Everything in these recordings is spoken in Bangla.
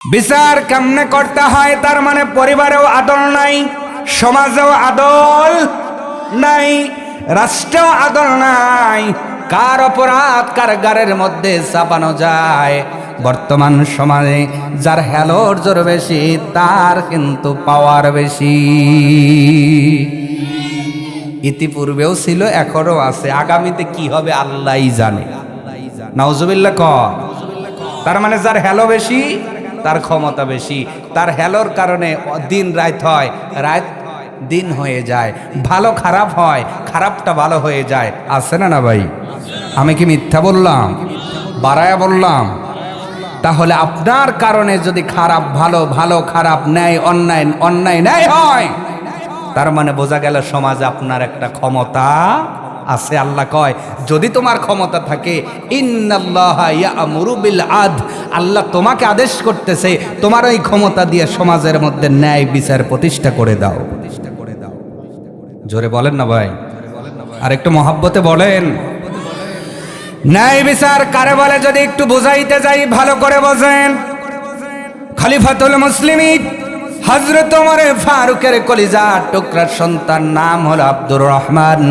বিচার কেমনে করতে হয় তার মানে পরিবারেও আদল নাই, সমাজেও আদল নাই, রাষ্ট্রেও আদল নাই। কার অপরাধ কারাগারের মধ্যে চাপানো যায়। বর্তমান সমাজে যার হেলোর জোর বেশি তার কিন্তু পাওয়ার বেশি। ইতিপূর্বেও ছিল, এখনো আছে, আগামীতে কি হবে আল্লাহই জানে। নাউজুবিল্লাহ ক। তার মানে যার হেলো বেশি তার ক্ষমতা বেশি, তার হেলোর কারণে দিন রাত হয়, রাত দিন হয়ে যায়, ভালো খারাপ হয়, খারাপটা ভালো হয়ে যায়। আছে না না ভাই? আমি কি মিথ্যা বললাম, বাড়ায়া বললাম? তাহলে আপনার কারণে যদি খারাপ ভালো, ভালো খারাপ, ন্যায় অন্যায়, অন্যায় ন্যায় হয়, তার মানে বোঝা গেল সমাজে আপনার একটা ক্ষমতা আছে। আল্লাহ কয় যদি তোমার ক্ষমতা থাকে, ইন্নাল্লাহা ইয়া'মুরু বিল আদল, আল্লাহ তোমাকে আদেশ করতেছে তোমার ওই ক্ষমতা দিয়ে সমাজের মধ্যে ন্যায় বিচার প্রতিষ্ঠা করে দাও। জোরে বলেন না ভাই, আর একটু মহব্বতে বলেন। ন্যায় বিচার কারে বলে যদি একটু বুঝাইতে যাই, ভালো করে বোঝেন। খলিফাতুল মুসলিমিন হযরত ওমর ফারুকের কলিজার টুকরার সন্তান নাম হলো আব্দুর রহমান,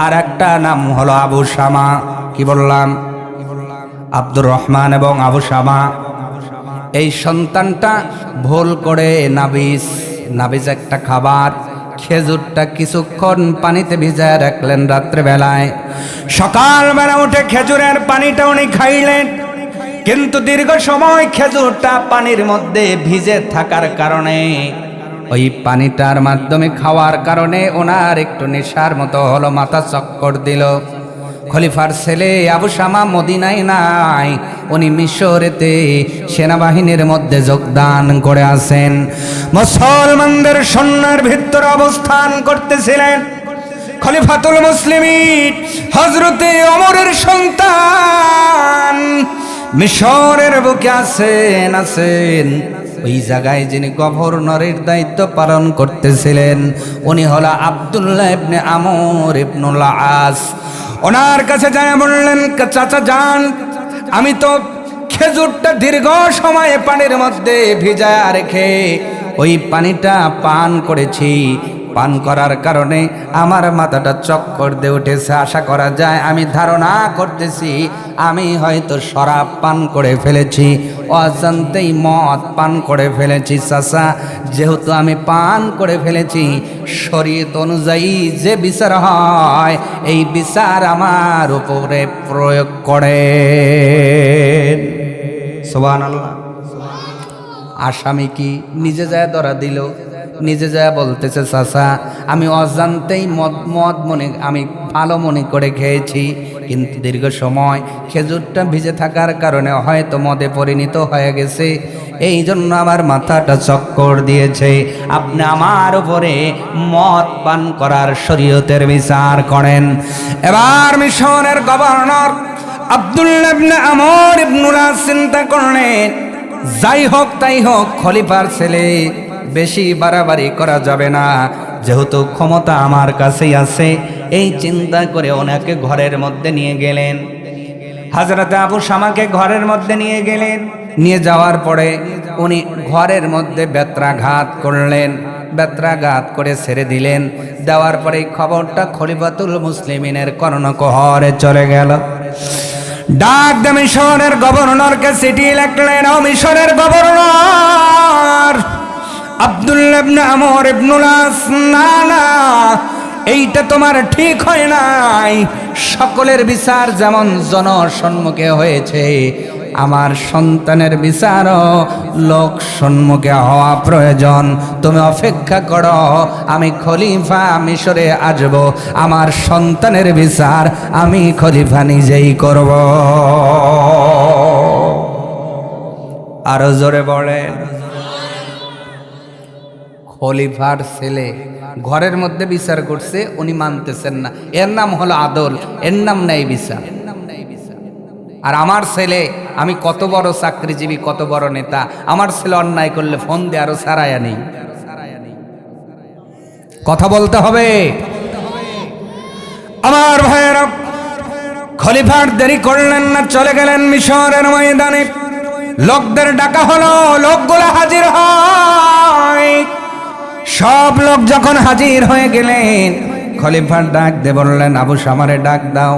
আর একটা নাম হলো আবু শামা। কি বললাম? আব্দুর রহমান এবং আবু শামা। এই সন্তানটা ভুল করে নাবিজ একটা খাবার, খেজুরটা কিছুক্ষণ পানিতে ভিজায় রাখলেন রাত্রেবেলায়। সকালবেলা উঠে খেজুরের পানিটা উনি খাইলেন, কিন্তু দীর্ঘ সময় খেজুরটা পানির মধ্যে ভিজে থাকার কারণে, ওই পানিটার মাধ্যমে খাওয়ার কারণে ওনার একটু নেশার মতো হলো, মাথা চক্কর দিল। খলিফার ছেলে আবু শামা মদিনায় নাই, উনি মিশরেতে সেনাবাহিনীর মধ্যে যোগদান করে আছেন, মুসলমানদের সৈন্যের ভিতরে অবস্থান করতেছিলেন। খলিফাতুল মুসলিমিন হযরতে ওমরের সন্তান মিশরের বুকে আছেন। ওই জায়গায় যিনি গভর্নরের দায়িত্ব পালন করতেছিলেন উনি হলো আব্দুল্লাহ ইবনে আমর ইবনুল আস। ওনার কাছে যায় বললেন, চাচা যান, আমি তো খেজুরটা দীর্ঘ সময় পানির মধ্যে ভিজায়া রেখে ওই পানিটা পান করেছি, পান করার কারণে আমার মাথাটা চক্কর দিয়ে উঠেছে। আশা করা যায়, আমি ধারণা করতেছি আমি হয়তো শরাব পান করে ফেলেছি, অজান্তেই মদ পান করে ফেলেছি। চাচা, যেহেতু আমি পান করে ফেলেছি, শরীয়ত অনুযায়ী যে বিচার হয় এই বিচার আমার উপরে প্রয়োগ করেন। সুবহানাল্লাহ। আসামি কি নিজে যায় ধরা দিল, নিজে যায় বলতেছে, চাচা আমি অজান্তেই মদ মনে, আমি ভালো মনে করে খেয়েছি, কিন্তু দীর্ঘ সময় খেজুরটা ভিজে থাকার কারণে হয়তো মদে পরিণত হয়ে গেছে, এই জন্য আমার মাথাটা চক্কর দিয়েছে। আপনি আমার উপরে মদ পান করার শরীয়তের বিচার করেন। এবার মিশরের গভর্নর আব্দুল্লাহ ইবনে আমর ইবনুল আস চিন্তা করলেন, যাই হোক তাই হোক, খলিফার ছেলে, বেশি বাড়াবাড়ি করা যাবে না, যেহেতু ক্ষমতা আমার কাছেই আছে। এই চিন্তা করে ওনাকে ঘরের মধ্যে নিয়ে গেলেন। হযরত আবু শামাকে ঘরের মধ্যে নিয়ে গেলেন। নিয়ে যাওয়ার পরে উনি ঘরের মধ্যে বেত্রাঘাত করলেন, বেত্রাঘাত করে ছেড়ে দিলেন। দেওয়ার পরে খবরটা খলিফাতুল মুসলিমিনের কর্ণকুহরে চলে গেল। ডাক দে মিশরের গভর্নরকে চিঠি লিখলেন, ও মিশরের গভর্নর, আব্দুল্লাহ ইবনে আমর ইবনুল আস, না, এইটা তোমার ঠিক হয় নাই। সকলের বিচার যেমন জনসম্মুখে হয়েছে, আমার সন্তানের বিচারও লোক সম্মুখে হওয়া প্রয়োজন। তুমি অপেক্ষা করো, আমি খলিফা মিশরে আসব, আমার সন্তানের বিচার আমি খলিফা নিজেই করব। আরো জোরে বলেন। খলিফার ছেলে ঘরের মধ্যে বিচার করছে, উনি মানতেছেন না, এর নাম হলো আদল, এর নাম ন্যায় বিচার। আর আমার ছেলে, আমি কত বড় চাকরিজীবী, কত বড় নেতা, আমার ছেলে অন্যায় করলে ফোন দিয়ে আরো সারাইয়া নেই। কথা বলতে হবে আমার ভাইয়েরা। খলিফার দেরি করলেন না, চলে গেলেন মিশরের ময়দানে। লোকদের ডাকা হলো, লোকগুলো হাজির হয়। সব লোক যখন হাজির হয়ে গেলেন, খলিফার ডাক দিয়ে বললেন, আবু শামারে ডাক দাও।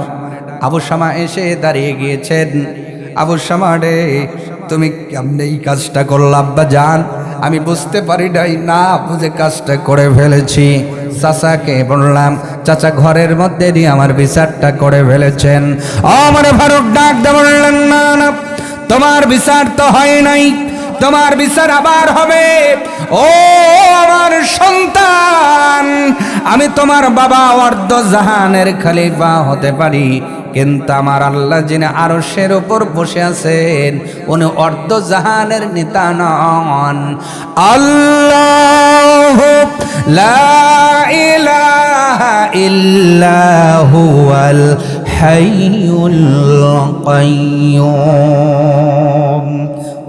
আবু শামা এসে দাঁড়িয়ে গিয়েছেন। আবু শামা রে, তুমি কেমনে এই কাজটা করলা আব্বা জান? আমি বুঝতে পারি নাই, না বুঝে কাজটা করে ফেলেছি। চাচাকে বললাম, চাচা ঘরের মধ্যে দিয়ে আমার বিচারটা করে ফেলেছেন। আমার ফারুক ডাক দিয়ে বললেন, না না, তোমার বিচার তো হয় নাই, তোমার বিচার আবার হবে। ও আমার সন্তান, আমি তোমার বাবা অর্ধ জাহানের খলিফা হতে পারি, কিন্তু আমার আল্লাহ যিনি আরশের উপর বসে আছেন উনি অর্ধ জাহানের নেতা নন। আল্লাহু লা ইলাহা ইল্লা হুয়াল হাইয়ুল কাইয়্যুম।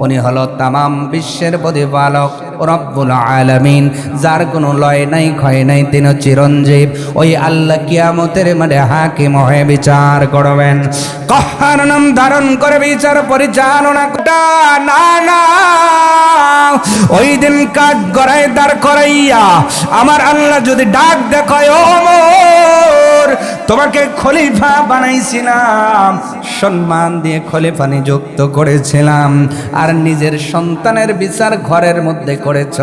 উনি হলো তামাম বিশ্বের প্রতিপালক রব্বুল আলামিন, যার কোনো লয় নাই ক্ষয় নাই, তিনি চিরঞ্জীব। ওই আল্লাহ কিয়ামতের মাঠে হাকিম হয়ে বিচার করবেন, কাহার নাম ধারণ করে বিচার পরিচালনা করা। না না, ওই দিন কাঠ গড়ায় দাঁড় করাইয়া আমার আল্লাহ যদি ডাক দেখায়, ও ওমর, তোমাকে খলিফা বানাইছিলাম, সম্মান দিয়ে খলিফা নিযুক্ত করেছিলাম, আর নিজের সন্তানের বিচার ঘরের মধ্যে করেছ,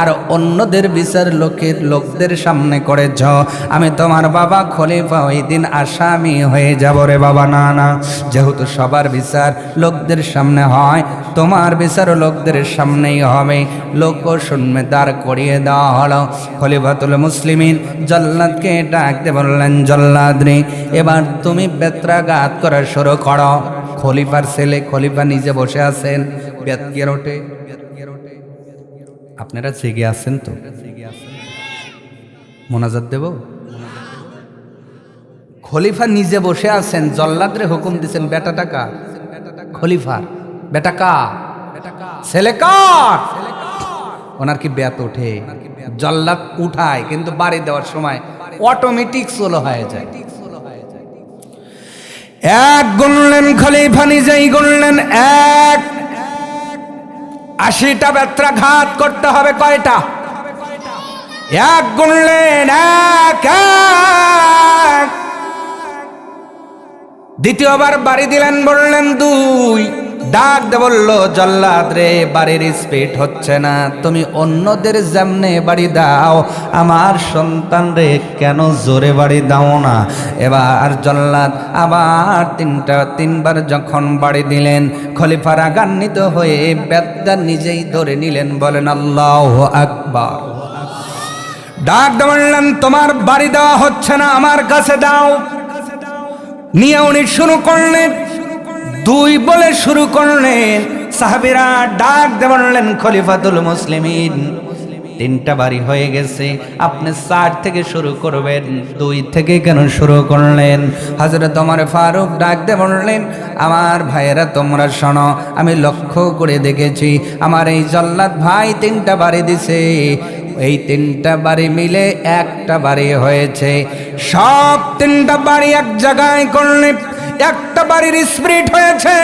আর অন্যদের বিচার লোকদের সামনে করেছ। আমি তোমার বাবা খলিফা ওই দিন আসামি হয়ে যাব রে বাবা। না না, যেহেতু সবার বিচার লোকদের সামনে হয়, তোমার বিচারও লোকদের সামনেই হবে। লোক শুনবে, দাঁড় করিয়ে দেওয়া হলো। খলিফাতুল মুসলিমিন জল্লাদকে ডাকতে বললেন, জল্লাদ রে, এবার তুমি বেত্রাঘাত করা শুরু করো। খলিফার ছেলে, খলিফা নিজে বসে আছেন, বেতকের ওঠে। আপনারা জেগে আছেন তো? মোনাজাত দেব। খলিফা নিজে বসে আছেন, জল্লাদরে হুকুম দিচ্ছেন, বেটা টাকা খলিফার, বেটা কা ছেলে কার? ওনার কি বেত ওঠে? জল্লাদ উঠায়, কিন্তু বাড়ি দেওয়ার সময় অটোমেটিক সোলো হয়ে যায়। এক গুনলেন, খলিফা নিজেই গুনলেন, 80টা বেত্রাঘাত করতে হবে। কয়টা? এক গুনলেন, এক। দ্বিতীয়বার বাড়ি দিলেন, বললেন 2। ডাক দে বলল, জল্লাদ রে, বাড়ির স্পিড হচ্ছে না, তুমি অন্যদের যেমনে বাড়ি দাও, আমার সন্তান রে কেন জোরে বাড়ি দাও না? এবার জল্লাদ আবার 3বার যখন বাড়ি দিলেন, খলিফা রাগান্বিত হয়ে বেতটা নিজেই ধরে নিলেন, বলেন আল্লাহু আকবার। ডাক দে বললেন, তোমার বাড়ি দেওয়া হচ্ছে না, আমার কাছে দাও। নিয়ে উনি শুরু করলেন, 2 বলে শুরু করলেন। সাহাবীরা ডাক দিয়ে বললেন, খলিফাতুল মুসলিমিন, 3টা বাড়ি হয়ে গেছে, আপনি 4 থেকে শুরু করবেন, 2 থেকে কেন শুরু করলেন? হযরত ওমর ফারুক ডাক দিয়ে বললেন, আমার ভাইয়েরা তোমরা শোনো, আমি লক্ষ্য করে দেখেছি আমার এই জল্লাদ ভাই 3টা বাড়ি দিছে, এই 3টা বাড়ি মিলে একটা বাড়ি হয়েছে। সব 3টা বাড়ি এক জায়গায় করলে একটা বাড়ির স্পিরিট হয়েছে।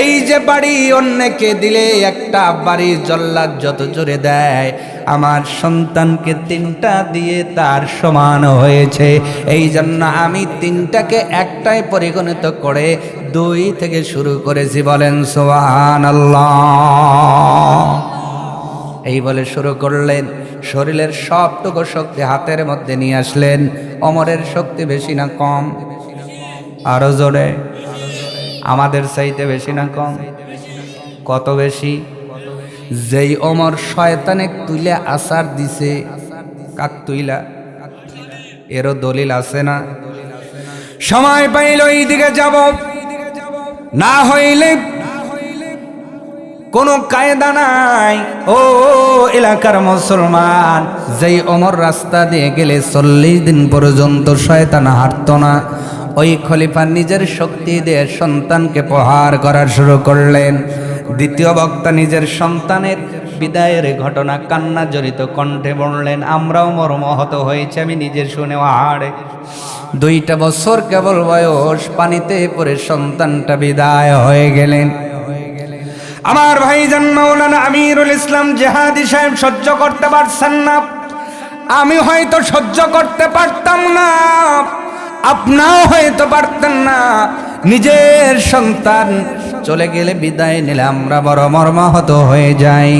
এই যে বাড়ি অন্যকে দিলে একটা বাড়ি জল্লাদ যত জোরে দেয়, আমার সন্তানকে 3টা দিয়ে তার সমান হয়েছে। এই জন্য আমি 3টাকে একটাই পরিগণিত করে 2 থেকে শুরু করেছি। বলেন সুবহানাল্লাহ। এই বলে শুরু করলেন, শরীরের সবটুকু শক্তি হাতের মধ্যে নিয়ে আসলেন। ওমরের শক্তি বেশি না কম? আরো জোরে। আমাদের চাইতে বেশি না কম? কত বেশি? যেই ওমর শয়তানে তুইলে আসার দিছে, কাক তুইলা, এরও দলিল আছে না? সময় পাইল এই দিকে যাব, না হইলে কোনো কায়দা নাই। ও এলাকার মুসলমান, যেই ওমর রাস্তা দিয়ে গেলে 40 দিন পর্যন্ত শয়তান হাঁটতো না, ওই খলিফা নিজের শক্তি দিয়ে সন্তানকে প্রহার করা শুরু করলেন। দ্বিতীয় বক্তা নিজের সন্তানের বিদায়ের ঘটনা কান্না জড়িত কণ্ঠে বললেন, আমরাও মর্মাহত হয়েছে, আমি নিজে শুনে হাড়ে। 2টা বছর কেবল বয়স, পানিতে পড়ে সন্তানটা বিদায় হয়ে গেলেন। আমার ভাইজান মাওলানা আমিরুল ইসলাম জিহাদি সাহেব সহ্য করতে পারছেন না, আমি হয়তো সহ্য করতে পারতাম না, আপনাও হয়তো পারতেন না। নিজের সন্তান চলে গেলে বিদায় নিলে আমরা বড় মর্মাহত হয়ে যাই,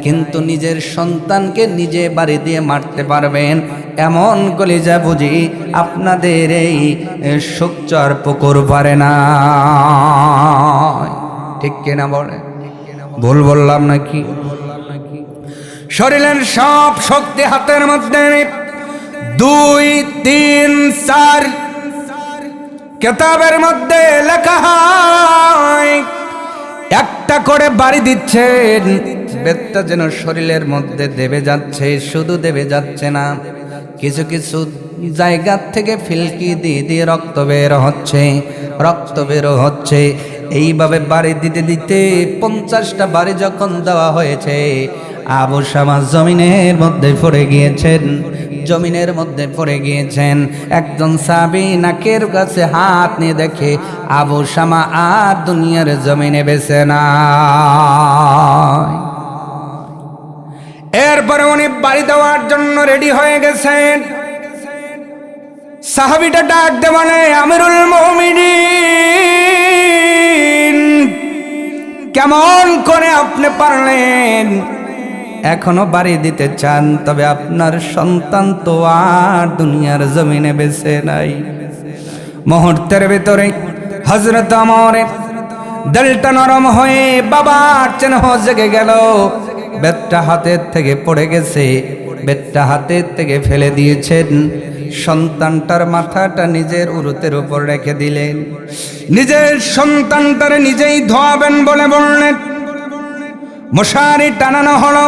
কিন্তু নিজের সন্তানকে নিজে বাড়ি দিয়ে মারতে পারবেন এমন কলিজা বুঝি আপনাদের এই শুকচর পুকুর পারে না। ঠিক কিনা বলে? ভুল বললাম নাকি? শরীরের সব শক্তি হাতের মধ্যে, 2, 3, 4 কিতাবের মধ্যে লেখা হয় একটা করে বাড়ি দিচ্ছেন, বেতটা যেন শরীরের মধ্যে দেবে যাচ্ছে, শুধু দেবে যাচ্ছে না, কিছু কিছু জায়গা থেকে ফিলকি দিয়ে দিয়ে রক্ত বের হচ্ছে, রক্ত বের হচ্ছে। এইভাবে বাড়ি দিতে দিতে 50টা বাড়ি যখন দেওয়া হয়েছে, আবু শামা জমিনের মধ্যে পড়ে গিয়েছেন, জমিনের মধ্যে পড়ে গিয়েছেন। একজন সাহাবী নাকের কাছে হাত নিয়ে দেখে আবু শামা আর দুনিয়ার জমিনে বেঁচে নাই। এরপরে উনি বাড়ি দেওয়ার জন্য রেডি হয়ে গেছেন। সাহাবীটা ডাক দিয়ে বলে, আমিরুল মুমিনিন, কেমন করে আপনি পারলেন? এখনো বাড়ি দিতে চান, তবে আপনার সন্তান তো আর দুনিয়ার জমিনে বেঁচে নাই। মুহূর্তের ভিতরে হযরত ওমরের দিলটা নরম হয়ে বাবার চেনহ জেগে গেল। বেতটা হাতের থেকে পড়ে গেছে, বেতটা হাতের থেকে ফেলে দিয়েছেন। সন্তানটার মাথাটা নিজের উরুতের উপর রেখে দিলেন। নিজের সন্তানটার নিজেই ধোয়াবেন বলে বললেন। মশারি টানানো হলো,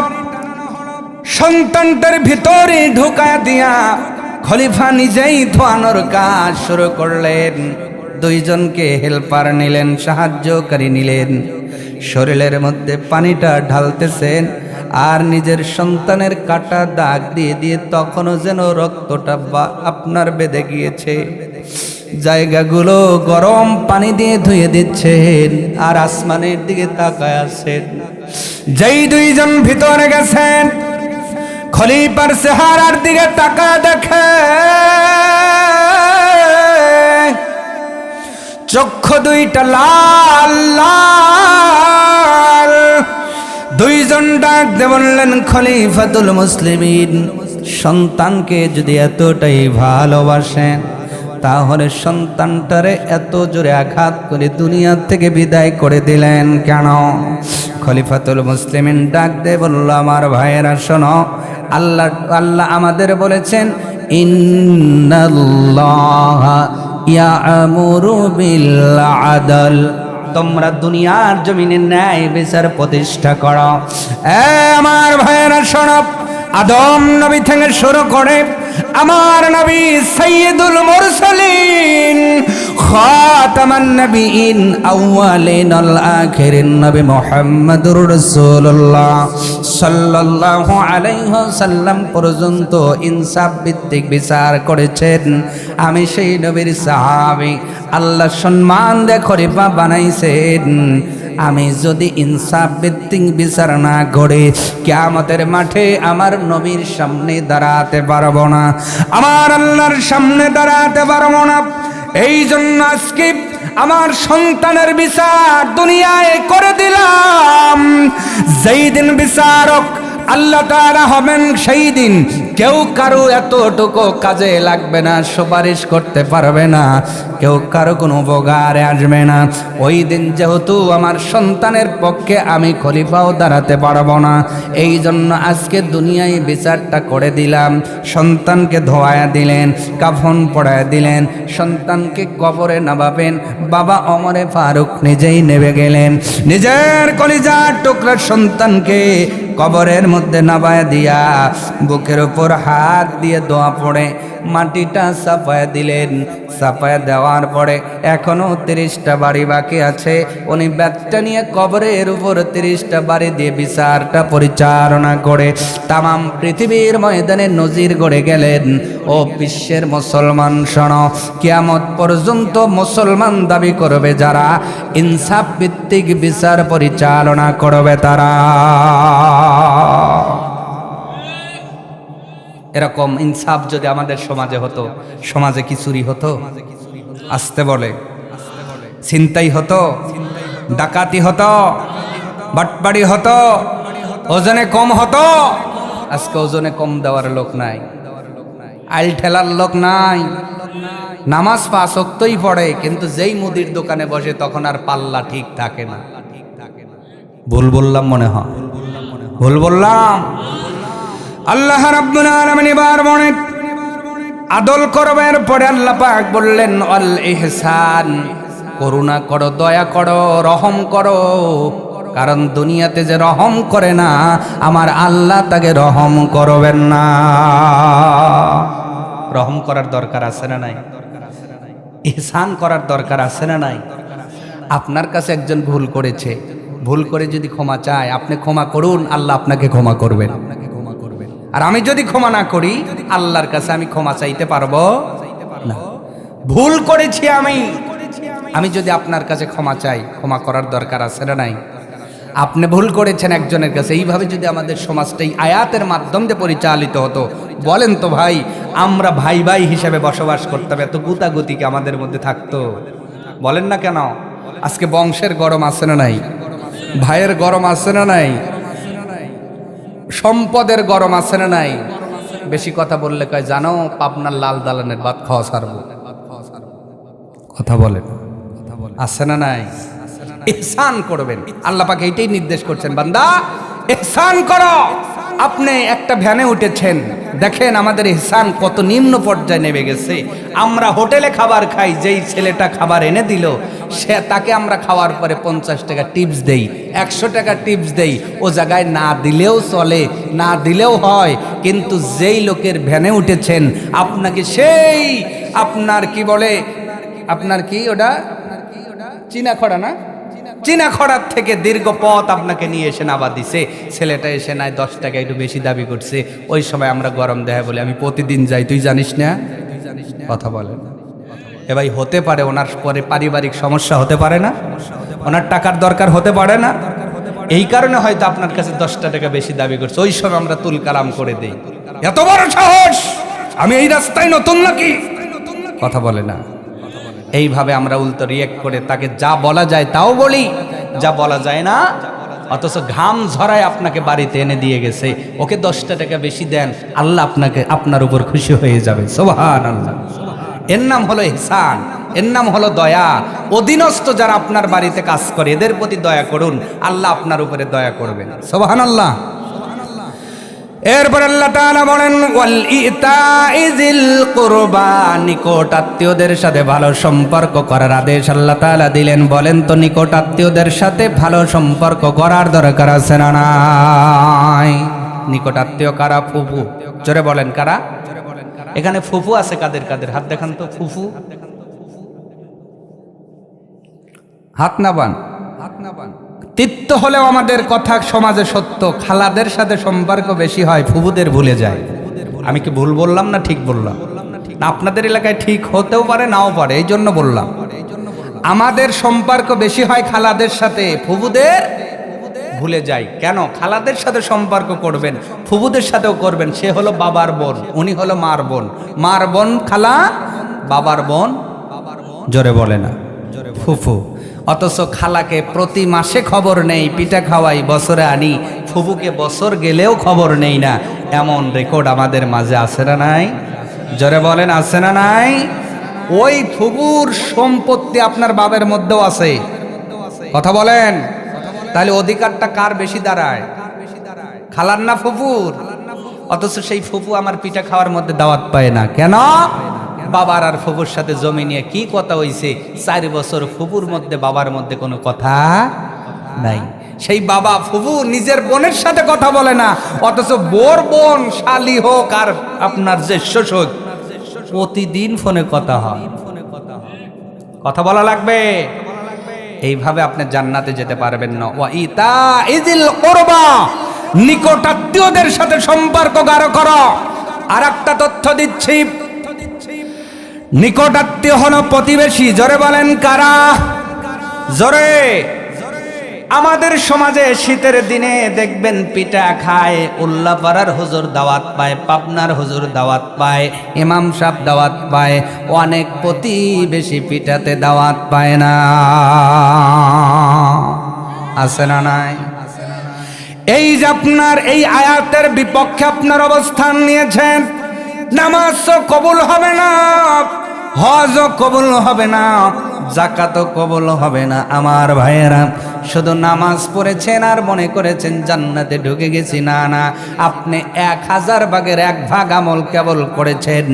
সন্তানটার ভিতরে ঢুকায় দিয়া খলিফা নিজেই ধোয়ানোর কাজ শুরু করলেন। 2 জনকে হেল্পার নিলেন, সাহায্যকারী নিলেন। শরীরের মধ্যে পানিটা ঢালতেছেন আর নিজের সন্তানের কাটা দাগ দিয়ে দিয়ে তখনও যেন রক্তটা আপনার বেঁধে গিয়েছে। জায়গাগুলো গরম পানি দিয়ে ধুয়ে দিচ্ছেন আর আসমানের দিকে তাকায় আছেন। যেই 2 জন ভিতরে গেছেন, খলিফার চেহারার দিকে তাকায় দেখে চক্ষু 2টা লাল লাল। 2 জন ডাক দিয়ে বললেন, খলিফাতুল মুসলিমিন, সন্তানকে যদি এতটাই ভালোবাসেন তাহলে সন্তানটারে এত জোরে আঘাত করে দুনিয়া থেকে বিদায় করে দিলেন কেন? খলিফাতুল মুসলিমিন ডাক দিয়ে বলল, আমার ভাইয়েরা শোনো, আল্লাহ আমাদের বলেছেন, ইন্নাল্লাহা ইয়া'মুরু বিল আদল, তোমরা দুনিয়ার জমিনে ন্যায় বিচার প্রতিষ্ঠা করো। আমার ভাইয়েরা শোনো, আদম নবী থেকে শুরু করে আমার নবী সাইয়্যিদুল মুরসালিন, খাতামান নবিয়িন, আউয়ালিন আল আখিরিন নবী মুহাম্মদুর রাসূলুল্লাহ সাল্লাল্লাহু আলাইহি ওয়াসাল্লাম পর্যন্ত ইনসাফ ভিত্তিক বিচার করেছেন। আমি সেই নবীর সাহাবী, আল্লাহ সম্মান দিয়ে খলিফা বানাইছেন। আমি যদি ইনসাফ ভিত্তিক বিচার না করে কিয়ামতের মাঠে আমার নবীর সামনে দাঁড়াতে পারবো না, আমার আল্লাহর সামনে দাঁড়াতে পারবো না। এই জন্য আজকে আমার সন্তানের বিচার দুনিয়ায় করে দিলাম। যেই দিন বিচারক আল্লাহ তাআলা হবেন, সেই দিন কেউ কারো এতটুকু কাজে লাগবে না, সুপারিশ করতে পারবে না, কেউ কারো কোনো উপকারে আসবে না। ওই দিন যেহেতু আমার সন্তানের পক্ষে আমি খলিফাও দাঁড়াতে পারবো না, এই জন্য আজকে দুনিয়ায় বিচারটা করে দিলাম। সন্তানকে ধোয়া দিলেন, কাফন পড়ায় দিলেন, সন্তানকে কবরে নামাবেন। বাবা ওমরে ফারুক নিজেই নেমে গেলেন, নিজের কলিজার টুকরা সন্তানকে কবরের মধ্যে নামায় দিয়া বুকের উপর হাত দিয়ে দোয়া পড়ে মাটিটা চাপায় দিলেন। চাপায় দেওয়ার পরে এখনো 30টা বাড়ি বাকি আছে। উনি ব্যাটটা নিয়ে কবরের উপর 30টা বাড়ি দিয়ে বিচারটা পরিচালনা করে তামাম পৃথিবীর ময়দানে নজির গড়ে গেলেন। ও বিশ্বের মুসলমান শোনো, কিয়ামত পর্যন্ত মুসলমান দাবি করবে যারা, ইনসাফ ভিত্তিক বিচার পরিচালনা করবে তারা। এরকম ইনসাফ যদি আমাদের সমাজে হতো, সমাজে কি চুরি হতো? আসতে বলে ছিনতাই হতো, ডাকাতি হতো, বাটপাড়ি হতো, ওজনে কম হতো। আজকে ওজনে কম দেওয়ার লোক নাই, আইল ঠেলার লোক নাই, নামাজ 5 ওয়াক্তই পড়ে, কিন্তু যেই মুদির দোকানে বসে তখন আর পাল্লা ঠিক থাকে না। ভুল বললাম মনে হয়, ভুল বললাম। আল্লাহ রাব্বুল আলামিন এবার বলেন আদল করবার পরে আল্লাহ পাক বললেন আল ইহসান, করুণা করো, দয়া করো, রহম করো। কারণ দুনিয়াতে যে রহম করে না, আমার আল্লাহ তাকে রহম করবেন না। রহম করার দরকার আছে না নাই? ইহসান করার দরকার আছে না নাই? আপনার কাছে একজন ভুল করেছে, ভুল করে যদি ক্ষমা চায়, আপনি ক্ষমা করুন, আল্লাহ আপনাকে ক্ষমা করবেন। আর আমি যদি ক্ষমা না করি, আল্লাহর কাছে আমি ক্ষমা চাইতে পারবো না। ভুল করেছি আমি যদি আপনার কাছে ক্ষমা চাই, ক্ষমা করার দরকার আছে না নাই? আপনি ভুল করেছেন একজনের কাছে, এইভাবে যদি আমাদের সমাজটা এই আয়াতের মাধ্যম দিয়ে পরিচালিত হতো, বলেন তো ভাই, আমরা ভাই ভাই হিসেবে বসবাস করতাম, এত গুতাগুতি কি আমাদের মধ্যে থাকতো? বলেন না কেন? আজকে বংশের গরম আছে না নাই? ভাইয়ের গরম আছে না নাই? সম্পদের গরম আছে না নাই? বেশি কথা বললে কয় জানো পাবনার লাল দালানের ভাত খাওয়া ছাড়বো। কথা বলেন, আছে না নাই? ইহসান করবেন, আল্লাহ পাক এইটাই নির্দেশ করছেন, বান্দা ইহসান করো। আপনি একটা ভ্যানে উঠেছেন, দেখেন আমাদের ইহসান কত নিম্ন পর্যায়ে নেমে গেছে। আমরা হোটেলে খাবার খাই, যেই ছেলেটা খাবার এনে দিল সে তাকে আমরা খাওয়ার পরে 50 টাকা টিপস দেই, 100 টাকা টিপস দেই। ও জায়গায় না দিলেও চলে, না দিলেও হয়, কিন্তু যেই লোকের ভ্যানে উঠেছেন আপনাকে সেই আপনার কি বলে, আপনার কি ওটা চীনা খড়া না, চীনা খড়ার থেকে দীর্ঘ পথ আপনাকে নিয়ে এসে নাবা দিছে। ছেলেটা এসে নাই 10 টাকা একটু বেশি দাবি করছে। ওই সময় আমরা গরম দেয় বলে আমি প্রতিদিন যাই, তুই জানিস না? কথা বলে এ ভাই, হতে পারে ওনার পরে পারিবারিক সমস্যা হতে পারে না, ওনার টাকার দরকার হতে পারে না, এই কারণে হয়তো আপনার কাছে 10 টাকা বেশি দাবি করছে। ওই সময় আমরা তুল কালাম করে দেই, এত বড় সাহস, আমি এই রাস্তায় নতুন নাকি? কথা বলে না। এইভাবে আমরা উল্টো রিয়েক্ট করে তাকে যা বলা যায় তাও বলি, যা বলা যায় না, অথচ ঘাম ঝরায় আপনাকে বাড়িতে এনে দিয়ে গেছে, ওকে 10 টাকা বেশি দেন, আল্লাহ আপনার উপর খুশি হয়ে যাবে। সুবহানাল্লাহ। এর নাম হলো ইহসান, এর নাম হলো দয়া। অধীনস্থ যারা আপনার বাড়িতে কাজ করে এদের প্রতি দয়া করুন, আল্লাহ আপনার উপরে দয়া করবেন। সুবহানাল্লাহ। এরপর আল্লাহ তাআলা বলেন ওয়াল ইতাইজিল কুরবা, নিকট আত্মীয়দের সাথে ভালো সম্পর্ক করার আদেশ আল্লাহ তাআলা দিলেন। বলেন তো নিকট আত্মীয়দের সাথে ভালো সম্পর্ক করার দরকার আছে না নাই? নিকট আত্মীয় কারা? ফুফু। জোরে বলেন কারা? এখানে ফুফু আছে কাদের কাদের? হাত দেখান তো। ফুফু হাত না বান, হাত না বান। তিক্ত হলেও আমাদের কথা সমাজে সত্য, খালাদের সাথে সম্পর্ক বেশি হয়, ফুফুদের ভুলে যায়। আমি কি ভুল বললাম না ঠিক বললাম? না আপনাদের এলাকায় ঠিক হতেও পারে নাও পারে, এই জন্য বললাম। আমাদের সম্পর্ক বেশি হয় খালাদের সাথে, ফুফুদের ভুলে যাই। কেন? খালাদের সাথে সম্পর্ক করবেন, ফুফুদের সাথেও করবেন। সে হলো বাবার বোন, উনি হলো মার বোন, মার বোন খালা, বাবার বোন জোরে বলে না ফুফু। অথচ খালাকে প্রতি মাসে খবর নেই, পিঠা খাওয়াই, বছরে আনি, ফুফুকে বছর গেলেও খবর নেই না। এমন রেকর্ড আমাদের মাঝে আছে না নাই? জোরে বলেন আছে না নাই? ওই ফুফুর সম্পত্তি আপনার বাবার মধ্যেও আছে। কথা বলেন। তাহলে অধিকারটা কার বেশি দাঁড়ায়? খালার না ফুফুর? অথচ সেই ফুফু আমার পিঠা খাওয়ার মধ্যে দাওয়াত পায় না। কেন? বাবার আর ফুফুর সাথে জমি নিয়ে কি কথা হইছে, 4 বছর ফুফুর মধ্যে বাবার মধ্যে কোনো কথা নাই। সেই বাবা ফুফু নিজের বোনের সাথে কথা বলে না, অথচ বোর বোন শালি হোক আর আপনার জ্যেষ্ঠ হোক প্রতিদিন ফোনে কথা হয়। কথা বলা লাগবে, এইভাবে আপনি জান্নাতে যেতে পারবেন না। ওয়া ইতা ইজিল কুরবা, নিকটাত্মীয়দের সাথে সম্পর্ক গাঢ় করো। আর একটা তথ্য দিচ্ছি, নিকটাত্মীয় হলো প্রতিবেশী। জোরে বলেন কারা? জোরে। আমাদের সমাজে শীতের দিনে দেখবেন পিঠা খায়, উল্লাপাড়ার হুজুর দাওয়াত পায়, পাবনার হুজুর দাওয়াত পায়, ইমাম সাহেব দাওয়াত পায়, অনেক প্রতিবেশী পিঠাতে দাওয়াত পায় না। আছে না নাই? এই যে আপনার এই আয়াতের বিপক্ষে আপনার অবস্থান নিয়েছেন, নামাজও কবুল হবে না, হজও কবুল হবে না, যাকাতও কবুল হবে না। আমার ভাইয়েরা, শুধু নামাজ পড়েছেন আর মনে করেছেন জান্নাতে ঢুকে গেছি। না না, আপনি 1000 ভাগের 1 ভাগ আমল কেবল করেছেন,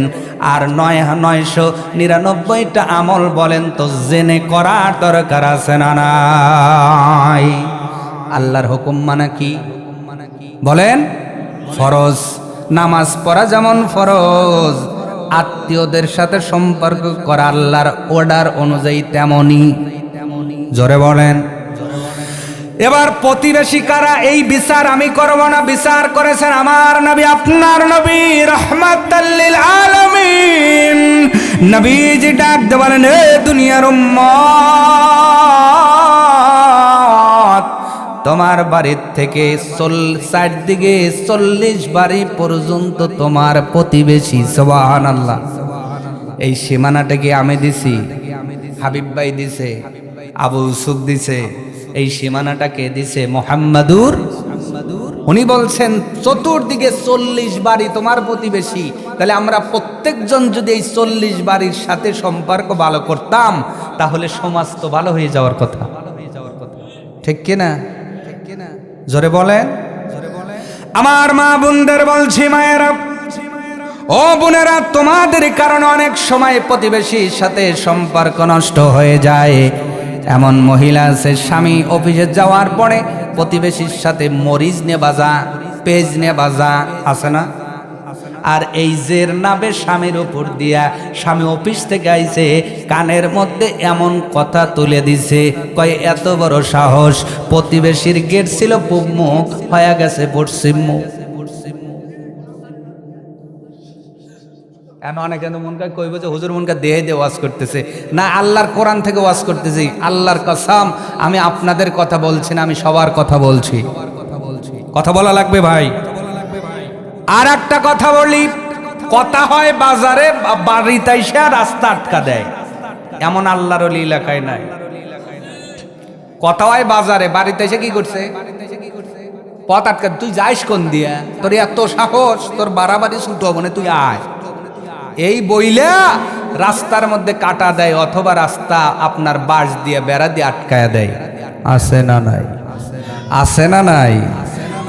আর 999টা আমল বলেন তো জেনে করার দরকার আছে না নাই? আল্লাহর হুকুম মানে কি বলেন? ফরজ। নামাজ পড়া যেমন ফরজ, আত্মীয়দের সাথে সম্পর্ক করা আল্লাহর অর্ডার অনুযায়ী তেমনি। জোরে বলেন। এবার প্রতিবেশী কারা, এই বিচার আমি করব না, বিচার করেছেন আমার নবী, আপনার নবী রাহমাতাল লিল আলামিন। নবীজি ডাক দিয়ে বলেন, হে দুনিয়ার উম্মত, তোমার বাড়ির থেকে 40 বাড়ি পর্যন্ত তোমার প্রতিবেশী। সুবহানাল্লাহ। এই সীমানাটাকে আমি দিছি, হাবিব ভাই দিছে, আবু ইউসুফ দিছে, এই সীমানাটাকে দিছে মুহাম্মাদুর। উনি বলছেন চতুর্দিকে 40 বাড়ি তোমার প্রতিবেশী। তাহলে আমরা প্রত্যেকজন যদি এই 40 বাড়ির সাথে সম্পর্ক ভালো করতাম, তাহলে সমাজ তো ভালো হয়ে যাওয়ার কথা, ঠিক কিনা? জোরে বলেন। আমার মা বোনদের বলছি, মায়েরা ও বোনেরা, তোমাদের কারণে অনেক সময় প্রতিবেশীর সাথে সম্পর্ক নষ্ট হয়ে যায়। এমন মহিলা আছে, স্বামী অফিসে যাওয়ার পরে প্রতিবেশীর সাথে মরিচ নে বাজা, পেঁয়াজ নে বাজা, আছে না? আর এই জের নাবে স্বামীর উপর দিয়া, স্বামী অফিস থেকে আইছে, কানের মধ্যে এমন কথা তুলে দিছে, কয় এত বড় সাহস, প্রতিবেশীর গেট ছিল পূব মুখ, হয়ে গেছে পশ্চিম মুখ। অনেকে মনকে কইব যে হুজুর মনকে দেহে দিয়ে ওয়াজ করতেছে। না, আল্লাহর কোরআন থেকে ওয়াজ করতেছি। আল্লাহর কসম, আমি আপনাদের কথা বলছি না, আমি সবার কথা বলছি। কথা বলা লাগবে ভাই। আর একটা কথা বলি, কথা হয় বাজারে, বাড়িতে এসে রাস্তা আটকা দেয়, এমন আল্লাহর ওলি এলাকায় নাই। কথা হয় বাজারে, বাড়িতে এসে কি করছে? পথ আটকা। তুই যাইস কোন দিয়া? তোর এত সাহস, তোর বাড়াবাড়ি ছুটো হবো না, তুই আয়। এই বইলা রাস্তার মধ্যে কাটা দেয়, অথবা রাস্তা আপনার বাঁশ দিয়ে বেড়া দিয়ে আটকায়া দেয়। আছে না নাই? আছে না নাই?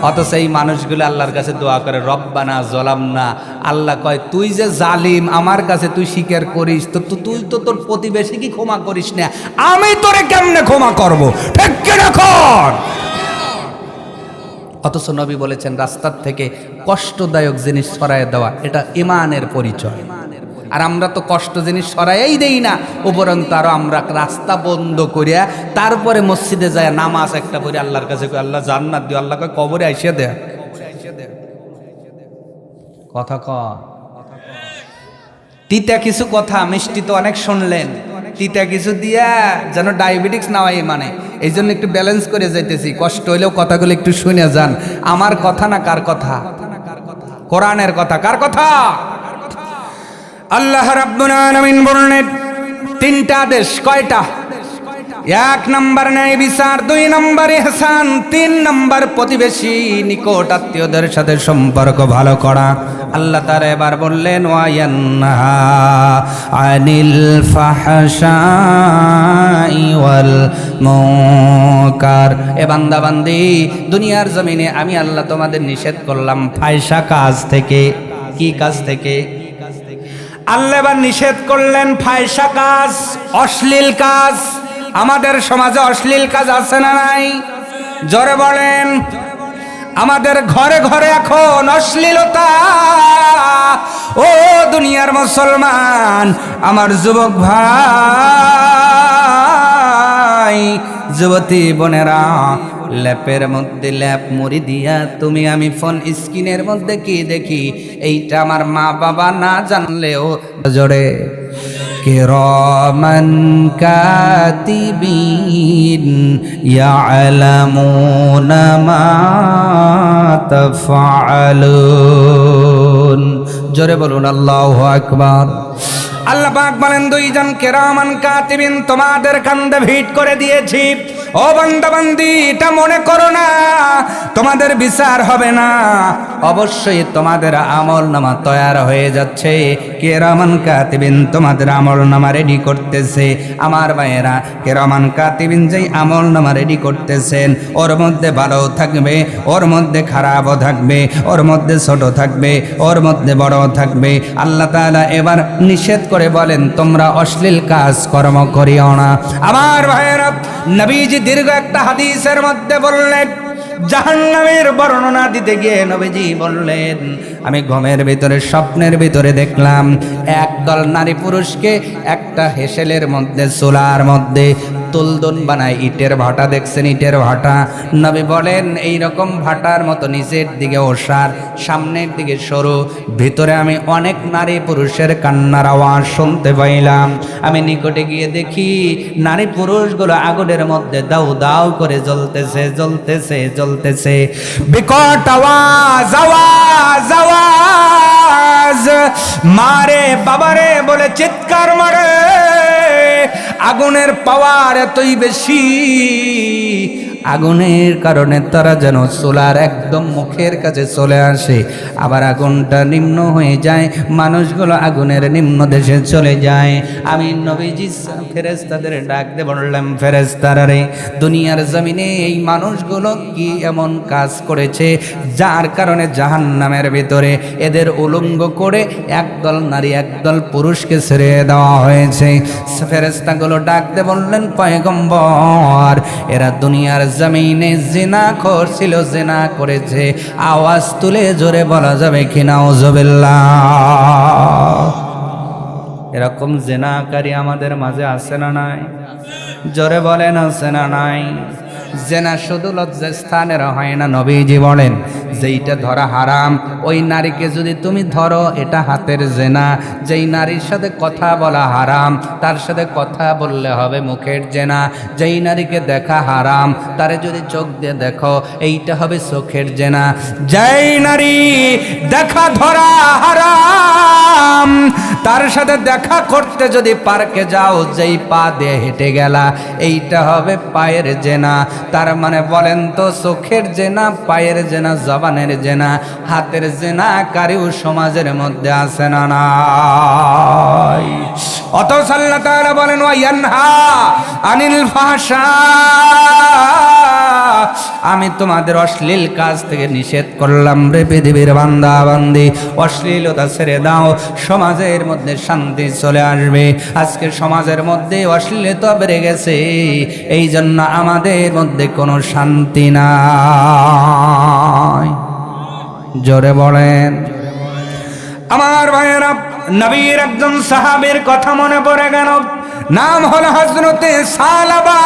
অথচ এই মানুষগুলো আল্লাহর কাছে দোয়া করে, রব্বানা জলামনা। আল্লাহ কয়, তুই যে জালিম, আমার কাছে তুই স্বীকার করিস, তো তুই তো তোর প্রতিবেশী কি ক্ষমা করিস না, আমি তোরে কেমনে ক্ষমা করব? ঠিক কিনা কর? অথচ নবী বলেছেন, রাস্তার থেকে কষ্টদায়ক জিনিস সরায় দেওয়া, এটা ঈমানের পরিচয়। আর আমরা তো কষ্ট জিনিস সরাইই দেই না, উপরন্ত আরো আমরা রাস্তা বন্ধ করিয়া তারপরে মসজিদে যায় নামাজ একটা পড়ে আল্লাহর কাছে কই, আল্লাহ জান্নাত দিও, আল্লাহ কয় কবরে আইসা দে। কথা কয় তিতা কিছু কথা, মিষ্টি তো অনেক শুনলেন, তিতা কিছু দিয়া যেন ডায়াবেটিক্স না হয়, মানে এই জন্য একটু ব্যালেন্স করে যাইতেছি। কষ্ট হইলেও কথাগুলো একটু শুনে যান। আমার কথা না, কার কথা? কোরআনের কথা। কার কথা? আল্লাহ রাব্বুল আলামিন বললেন 3টা আদেশ। কয়টা? 1 নম্বর ন্যায় বিচার, 2 নম্বর ইহসান, 3 নম্বর প্রতিবেশী নিকট আত্মীয়দের সাথে সম্পর্ক ভালো করা। আল্লাহ তাআলা এবার বললেন, ওয়ায়ানহা আনিল ফাহশাই ওয়াল মুনকার। এ বান্দা বান্দি, দুনিয়ার জমিনে আমি আল্লাহ তোমাদের নিষেধ করলাম ফাহিশা কাজ থেকে। কি কাজ থেকে? আল্লাহ এবার নিষেধ করলেন ফাহিশা কাজ, অশ্লীল কাজ। আমাদের সমাজে অশ্লীল কাজ আছে না নাই? জোরে বলেন। আমাদের ঘরে ঘরে এখন অশ্লীলতা। ও দুনিয়ার মুসলমান, আমার যুবক ভাই, যুবতী বোনেরা, ল্যাপের মধ্যে ল্যাপ মুড়ি দিয়া তুমি আমি ফোন স্ক্রিনের মধ্যে কি দেখি, এইটা আমার মা বাবা না জানলেও জোরে কিরামান কাতিবিন ইয়ালামুনা মা তাফআলুন। জোরে বলুন আল্লাহু আকবার। আল্লাহ পাক বলেন, দুইজন কিরামান কাতিবিন তোমাদের কাঁধে ভিট করে দিয়েছি। ও বান্দা বান্দি, এটা মনে করো না তোমাদের বিচার হবে না, অবশ্যই তোমাদের আমলনামা তৈরি হয়ে যাচ্ছে। কিরামান কাতিবিন তোমাদের আমলনামা রেডি করতেছে। আমার ভাইয়েরা, কিরামান কাতিবিন যেই আমলনামা রেডি করতেছেন, ওর মধ্যে ভালো থাকবে, ওর মধ্যে খারাপও থাকবে, ওর মধ্যে ছোট থাকবে, ওর মধ্যে বড় থাকবে। আল্লাহ তাআলা এবার নিষেধ করে বলেন, তোমরা অশ্লীল কাজ কর্ম করিও না। আমার ভাইয়েরা, নবীজি দীর্ঘ একটা হাদিসের মধ্যে বললেন, জাহান্নামের বর্ণনা দিতে গিয়ে নবীজি বললেন, আমি ঘুমের ভিতরে স্বপ্নের ভিতরে দেখলাম একদল নারী পুরুষকে একটা হেসেলের মধ্যে, চুলার মধ্যে তুলদুন বানায়, ইটের ভাটা দেখছেন, ইটের ভাটা। নবী বলেন, এই রকম ভাটার মতো নিচের দিকে ওসার, সামনের দিকে সরু, ভিতরে আমি অনেক নারী পুরুষের কান্নার আওয়াজ শুনতে পাইলাম। আমি নিকটে গিয়ে দেখি নারী পুরুষগুলো আগুনের মধ্যে দাউ দাউ করে জ্বলতেছে, জ্বলতেছে, জ্বলতেছে। বিকট আওয়াজ, আওয়াজ, আওয়াজ, মারে বাবারে বলে চিৎকার মারে। আগুনের পাওয়ার এতই বেশি, আগুনের কারণে তারা যেন চুলার একদম মুখের কাছে চলে আসে, আবার আগুনটা নিম্ন হয়ে যায়, মানুষগুলো আগুনের নিম্ন দেশে চলে যায়। আমি নবীজি ফেরেশতাদের ডাক দিয়ে বললাম, ফেরেশতারা রে, দুনিয়ার জমিনে এই মানুষগুলো কি এমন কাজ করেছে যার কারণে জাহান্নামের ভিতরে এদের উলঙ্গ করে একদল নারী একদল পুরুষকে ছেড়ে দেওয়া হয়েছে? ফেরেশতাগুলো ডাক দিয়ে বললেন, পয়গম্বর, এরা দুনিয়ার জমিনে জিনা করছিল, জিনা করেছে। আওয়াজ তুলে জোরে বলা যাবে কি নাউজুবিল্লাহ? এরকম জিনাকারী আমাদের মাঝে আছে না নাই? জোরে বলেন, আছে না নাই? জেনা শুধু লজ্জাস্থানের হয় না, নবীজি বলেন যেইটা ধরা হারাম, ওই নারীকে যদি তুমি ধরো, এটা হাতের জেনা। যেই নারীর সাথে কথা বলা হারাম, তার সাথে কথা বললে হবে মুখের জেনা। যেই নারীকে দেখা হারাম, তারে যদি চোখ দিয়ে দেখো, এইটা হবে চোখের জেনা। যেই নারী দেখা ধরা হারাম, তার সাথে দেখা করতে যদি পার্কে যাও, যেই পা দিয়ে হেঁটে গেলা, এইটা হবে পায়ের জেনা। তার মানে বলেন তো, চোখের জেনা, পায়ের জেনা, জবানের জেনা, হাতের জেনা কারিও সমাজের মধ্যে আছে না নাই? অথচ আল্লাহ তাআলা বলেন, ওয়া ইয়ানহা আনিল ফাহশা, আমি তোমাদের অশ্লীল কাজ থেকে নিষেধ করলাম রে পৃথিবীর বান্দা বান্দি। অশ্লীলতা ছেড়ে দাও, সমাজের মধ্যে শান্তি চলে আসবে। আজকে সমাজের মধ্যে অশ্লীলতা বেড়ে গেছে, এই জন্য আমাদের মধ্যে কোনো শান্তি নাই। জোরে বলেন। আমার ভাইয়েরা, নবীর একজন সাহাবীর কথা মনে পড়ে গেল, নাম হলো হযরতে সালাবা।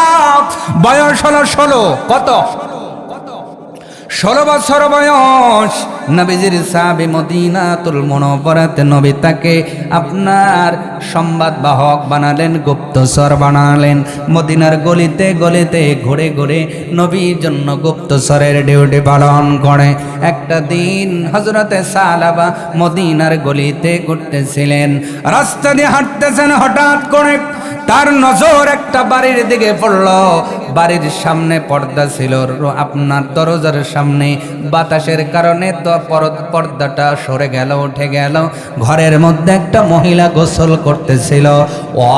বয়স হলো 16। কত? 16 বছর বয়স। নবীজির সাহাবী, মদিনাতুল মুনাওয়ারাতে নবী তাকে আপনার সংবাদ বাহক বানালেন, গুপ্তচর বানালেন। মদিনার গলিতে গলিতে ঘুরে ঘুরে নবীর জন্য গুপ্তচরের ডিউটি পালন করে। একটা দিন হযরতে সালাবা মদিনার গলিতে ঘুরতেছিলেন, রাস্তা দিয়ে হাঁটতেছেন, হঠাৎ করে তার নজর একটা বাড়ির দিকে পড়ল। বাড়ির সামনে পর্দা ছিল, আপনার দরজার সামনে বাতাসের কারণে তো পর্দাটা সরে গেল, উঠে গেল। ঘরের মধ্যে একটা মহিলা গোসল করতেছিল।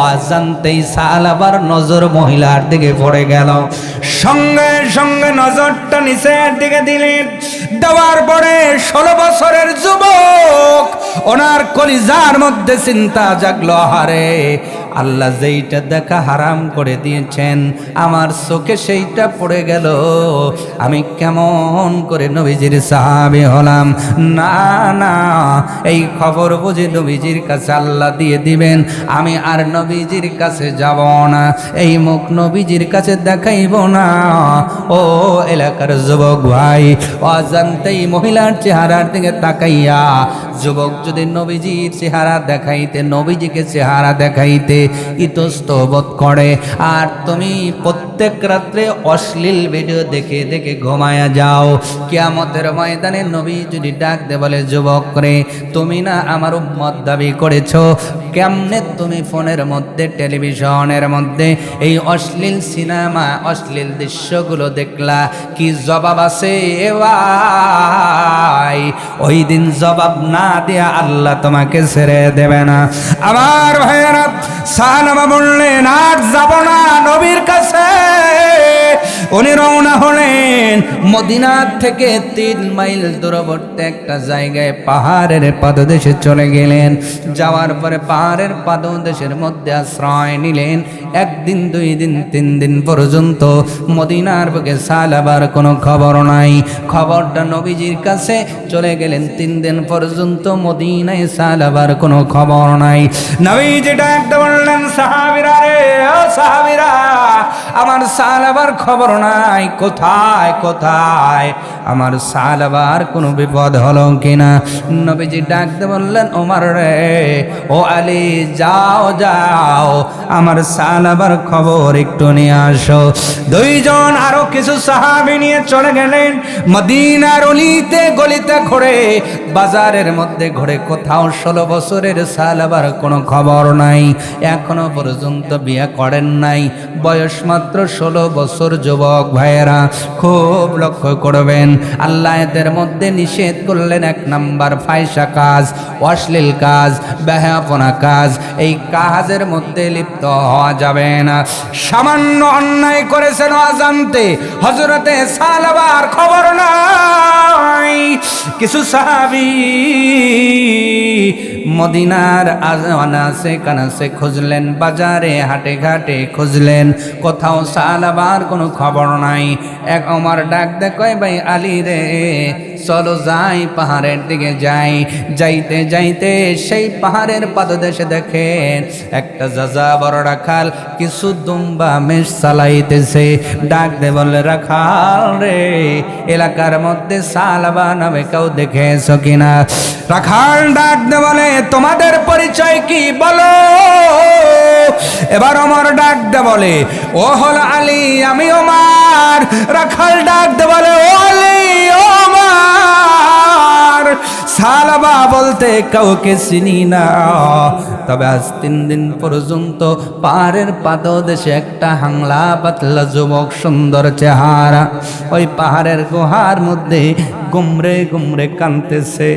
অজান্তেই সালাবার নজর মহিলার দিকে পড়ে গেল। সঙ্গে সঙ্গে নজরটা নিচের দিকে দিলেন। দেওয়ার পরে 16 বছরের যুবক ওনার কলিজার মধ্যে চিন্তা জাগলো, হারে আল্লাহ যেইটা দেখা হারাম করে দিয়েছেন আমার চোখে সেইটা পড়ে গেল, আমি কেমন করে নবীজির সাহাবী হলাম। না না, এই খবর বুঝে নবীজির কাছে আল্লাহ দিয়ে দিবেন, আমি আর নবীজির কাছে যাব না, এই মুখ নবীজির কাছে দেখাইব না। ও এলাকার যুবক ভাই, অজান্তেই মহিলার চেহারার দিকে তাকাইয়া যুবক যদি নবীজির চেহারা দেখাইতে, নবীজিকে চেহারা দেখাইতে ইতস্তবোধ করে, আর তুমি প্রত্যেক রাত্রে অশ্লীল ভিডিও দেখে দেখে ঘুমায়া যাও, কিয়ামতের ময়দানে নবী যদি ডাক দে বলে, যুবক রে তুমি না আমার উম্মত দাবি করেছো, কেমনে তুমি ফোনের মধ্যে টেলিভিশনের মধ্যে এই অশ্লীল সিনেমা অশ্লীল দৃশ্যগুলো দেখলা? কি জবাব আছে ভাই? ওই দিন জবাব না দিয়া আল্লাহ তোমাকে ছেড়ে দেবে না। আমার ভাইয়েরা, সাহাবা বললেন আর যাব না নবীর কাছে। উনি রওনা হলেন মদিনার থেকে 3 মাইল দূরবর্তী একটা জায়গায় পাহাড়ের পাদদেশে চলে গেলেন। যাওয়ার পরে পাহাড়ের পাদদেশের মধ্যে আশ্রয় নিলেন। 1 দিন 2 দিন 3 দিন পর্যন্ত মদিনার বুকে সালাবার কোনো খবর নাই। খবরটা নবীজির কাছে চলে গেলেন। 3 দিন পর্যন্ত মদিনায় সালাবার কোনো খবর নাই। নবীজি ডাকতে বললেন, সাহাবীরা রে, ও সাহাবীরা, আমার সালাবার খবর নাই, কোথায় কোথায় আমার সালাবার কোনো বিপদ হলো কিনা? নবীজি ডাকতে বললেন, ওমর রে, ও আলী, যাও যাও আমার সালাবার খবর একটু নিয়ে আসো। 2 জন আরো কিছু সাহাবী নিয়ে চলে গেলেন মদিনার অলিতে গলিতে ঘুরে, বাজারের মধ্যে ঘুরে, কোথাও 16 বছরের সালাবার কোনো খবর নাই। এখনো পর্যন্ত বিয়ে করেন নাই, বয়স মাত্র 16 বছর। যুবক ভাইয়েরা খুব লক্ষ্য করবেন, আল্লাহ এদের মধ্যে নিষেধ করলেন 1 নাম্বার ফায়সা কাজ, অশ্লীল কাজ, বেহায়াপনা কাজ। এই কাজের মধ্যে লিপ্ত হওয়া যাবে না। সামান্য অন্যায় করেছেন অজান্তে, হযরতে সালাবার খবর নাই। কিছু সাহাবী মদিনার আনাসে কানাসে খুঁজলেন, বাজারে হাটে ঘাটে খুঁজলেন, কোথাও সালাবার কোনো খবর নাই। এক ওমর ডাক দে কয়, ভাই আলী রে, চলো যাই পাহাড়ের দিকে যাই। যাইতে যাইতে সেই পাহাড়ের পাদদেশে দেখেন একটা যাজা বড় রাখাল কিছু দুম্বা মেষ চালাইতেছে। ডাক দে বলে, রাখাল রে, এলাকার মধ্যে সালাবা নামে কেউ দেখেছো কিনা? রাখাল ডাক দে বলে, তোমাদের পরিচয় কি বলো? এবার ওমর ডাক দে বলে, ও হলো আলী, আমি ওমর। রাখাল ডাক দে বলে, ও আলী, ও ওমর। সালাবা বলতে কাউকে চিনি না, তবে আজ 3 দিন পর্যন্ত পাহাড়ের পাদদেশে একটা হাংলা পাতলা যুবক, সুন্দর চেহারা, ওই পাহাড়ের গুহার মধ্যে গুমরে গুমরে কাঁদতেছে।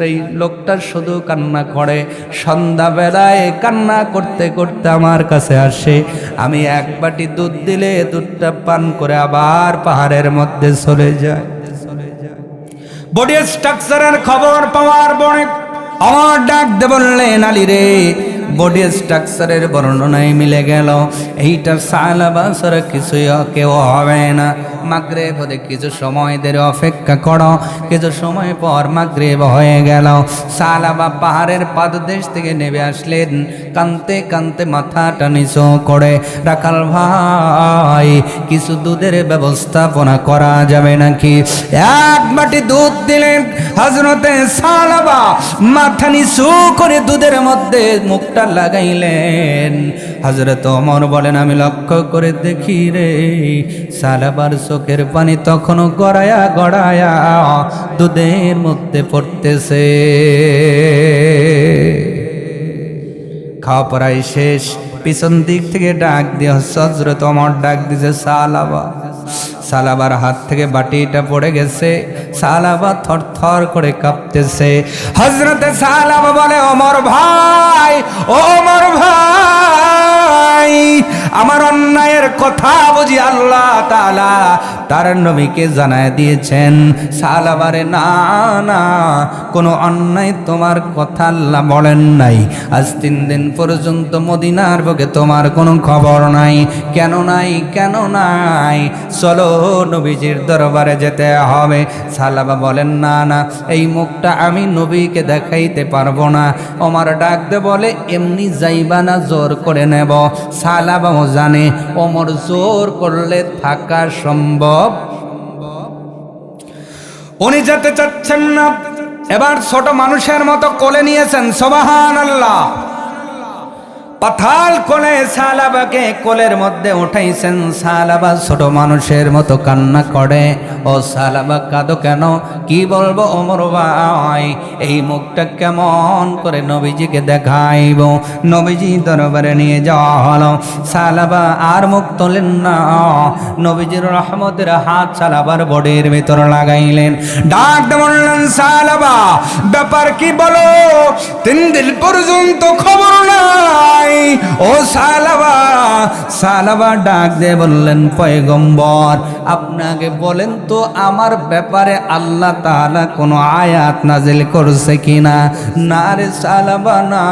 এই লোকটা শুধু কান্না করে। সন্ধ্যাবেলায় কান্না করতে করতে আমার কাছে আসে। আমি 1 বাটি দুধ দিলে দুধটা পান করে আবার পাহাড়ের মধ্যে চলে যায়। বডি স্ট্রাকচারের খবর পাওয়ার পরে আমার ডাক দে বললেন, আলী রে, বডি স্ট্রাকচারের বর্ণনায় মিলে গেল এইটা সালাবা ছাড়া কিছুই কেউ হবে না। মাগরিব হতে কিছু সময় ধরে অপেক্ষা করো। কিছু সময় পর মাগরিব হয়ে গেল। সালাবা পাহাড়ের পাদদেশ থেকে নেমে আসলেন, কানতে কানতে মাথাটা নিচু করে, রাখাল ভাই, কিছু দুধের ব্যবস্থাপনা করা যাবে নাকি? 1 বাটি দুধ দিলেন। হযরতে সালাবা মাথা নিচু করে দুধের মধ্যে মুখটা লাগাইলেন। হযরত ওমর বলেন, আমি লক্ষ্য করে দেখি রে, সালাবার চোখের পানি তখনও গড়ায়া গড়ায়া দুধের মধ্যে পড়তেছে। খাওয়া পড়াই শেষ। পিছন দিক থেকে ডাক দিয়ে হযরত ওমর ডাক দিয়েছে, সালাবা। সালাবার হাত থেকে বাটিটা পড়ে গেছে। সালাবা থরথর করে কাঁপতেছে। হযরতে সালাবা বলে, ওমর ভাই, ওমর ভাই, আমার অন্যায়ের কথা বুঝি আল্লাহ তাআলা তার নবীকে জানায় দিয়েছেন, সালাবারে না না, কোনো অন্যায় তোমার কথা আল্লাহ বলেন নাই। আজ 3 দিন পর্যন্ত মদিনার বুকে তোমার কোনো খবর নাই। কেন নাই? কেন নাই? চলো নবীজির দরবারে যেতে হবে। সালাবা বলেন, না না, এই মুখটা আমি নবীকে দেখাইতে পারবো না। ওমর ডাক দে বলে, এমনি যাইবা না, জোর করে নেব। সালাবাও জানে ওমর জোর করলে থাকা সম্ভব, উনি যেতে চাচ্ছেন না। এবার ছোট মানুষের মতো কোলে নিয়েছেন, সুবহানাল্লাহ। পাথাল কোলে সালাবাকে কোলের মধ্যে উঠাইছেন। সালাবা ছোট মানুষের মতো কান্না করে। ও সালাবা, কাঁদো কেন? কি বলবো ওমর ভাই, এই মুখটা কেমন করে নবীজিকে দেখাইব? নবীজি দরবারে নিয়ে যাওয়া হলো। সালাবা আর মুখ তোলেন না। নবীজির রহমতের হাত সালাবার বডির ভিতর লাগাইলেন। ডাক দিয়ে বললেন, সালাবা ব্যাপার কি বলো? 3 দিন পর্যন্ত খবর নাই। ও সালাবা, সালাবা ডাক দিয়ে বললেন, পয়গম্বর আপনাকে বলেন তো আমার ব্যাপারে আল্লাহ তাআলা কোনো আয়াত নাজিল করছে কিনা? না রে সালাবা, না,